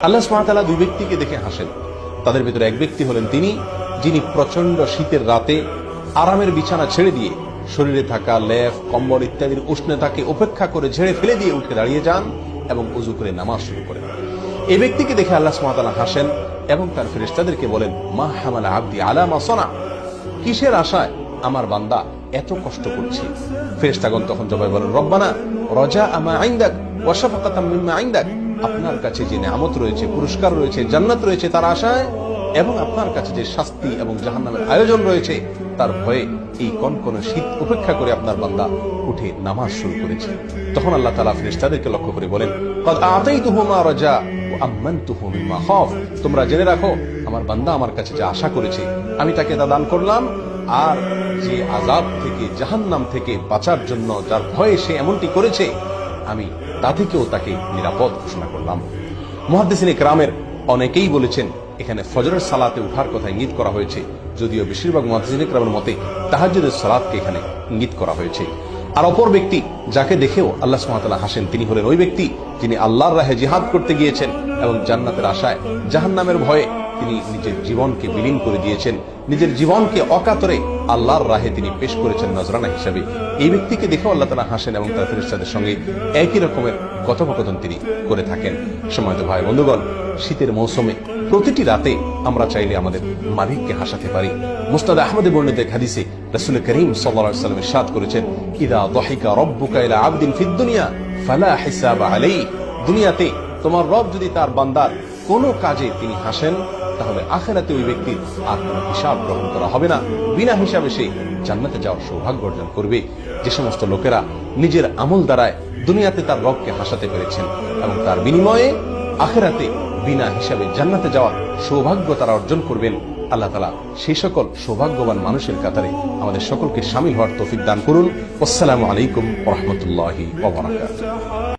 আল্লাহ সুবহানাহু ওয়া তাআলা দুই ব্যক্তিকে দেখে হাসেন। তাদের ভিতরে এক ব্যক্তি হলেন তিনি, যিনি প্রচন্ড শীতের রাতে আরামের বিছানা ছেড়ে দিয়ে শরীরে থাকা লেপ কম্বল ইত্যাদির উষ্ণতাকে উপেক্ষা করে ঝেড়ে ফেলে দিয়ে উঠে দাঁড়িয়ে যান এবং ওযু করে নামাজ শুরু করেন। এই ব্যক্তিকে দেখে আল্লাহ সুবহানাহু ওয়া তাআলা হাসেন এবং তার ফেরেশতাদেরকে বলেন, মা হামালা আবদি আলা মা সানা, কিসের আশায় আমার বান্দা এত কষ্ট করছে? ফেরেশতাগণ তখন জবাবে বলেন, রব্বানা রাজা আমা ইনদাক ওয়া শাফাকাতাম মিম্মা ইনদাক, আপনার কাছে যে নিয়ামত রয়েছে, পুরস্কার রয়েছে, জান্নাত রয়েছে তার আশায়, এবং আপনার কাছে যে শাস্তি এবং জাহান্নামের আয়োজন রয়েছে তার ভয়ে এই কনকনে শীত উপেক্ষা করে আপনার বান্দা উঠে নামাজ শুরু করেছে। তখন আল্লাহ তাআলা ফেরেশতাদেরকে লক্ষ্য করে বলেন, ক্বাদ আতাইতুহু মা রাজা ওয়া আমানতুহু মিম্মা খাফ, তোমরা জেনে রাখো আমার বান্দা আমার কাছে যে আশা করেছে আমি তাকে তা দান করলাম, আর যে আযাব থেকে জাহান্নাম থেকে বাঁচার জন্য যার ভয়ে সে এমনটি করেছে আমি তা থেকেও তাকে নিরাপদ ঘোষণা করলাম। মুহাদ্দিসিনে কেরামের অনেকেই বলেছেন এখানে ফজরের সালাতে উঠার কথা ইঙ্গিত করা হয়েছে, যদিও বেশিরভাগ মুহাদ্দিসিনে কেরামের মতে তাহাজ্জুদের সালাতকে এখানে ইঙ্গিত করা হয়েছে। আর অপর ব্যক্তি যাকে দেখেও আল্লাহ সুবহানাহু ওয়া তাআলা হাসেন তিনি হলেন ওই ব্যক্তি যিনি আল্লাহর রাহে জিহাদ করতে গিয়েছেন এবং জান্নাতের আশায় জাহান্নামের ভয়ে তিনি নিজের জীবনকে বিলীন করে দিয়েছেন, নিজের জীবনকে অকাতরে আল্লাহর রাহে তিনি পেশ করেছেন নজরানা হিসাবে। এই ব্যক্তিকে দেখেও আল্লাহ তাআলা হাসেন এবং তার ফেরেশতাদের সঙ্গে একই রকমের কথোপকথন তিনি করে থাকেন। সম্মানিত ভাই বন্ধুগণ, শীতের মৌসুমে প্রতিটি রাতে আমরা চাইলে আমাদের মালিককে হাসাতে পারি। মুসনাদ আহমদে বর্ণিত এক হাদিসে রাসূল করিম সাল্লাল্লাহু আলাইহি ওয়াসাল্লাম ইরশাদ করেছেন, ইযা যাহিকা রাব্বুকা ইলা আবদিন ফিদ দুনিয়া ফালা হিসাব আলাইহি, দুনিয়াতে তোমার রব যদি তার বান্দার কোনো কাজে তিনি হাসেন তাহলে আখিরাতে ওই ব্যক্তির আর কোনো হিসাব গ্রহণ করা হবে না, বিনা হিসাবে সে জান্নাতে যাওয়ার সৌভাগ্য অর্জন করবে। যে সমস্ত লোকেরা নিজের আমল দ্বারায় দুনিয়াতে তার রবকে হাসাতে পেরেছেন এবং তার বিনিময়ে আখিরাতে বিনা হিসাবে জান্নাতে যাওয়ার সৌভাগ্য তারা অর্জন করবেন, আল্লাহ তাআলা সেই সকল সৌভাগ্যবান মানুষের কাতারে আমাদের সকলকে শামিল হওয়ার তৌফিক দান করুন। আসসালামু আলাইকুম ওয়া রাহমাতুল্লাহি ওয়া বারাকাতুহু।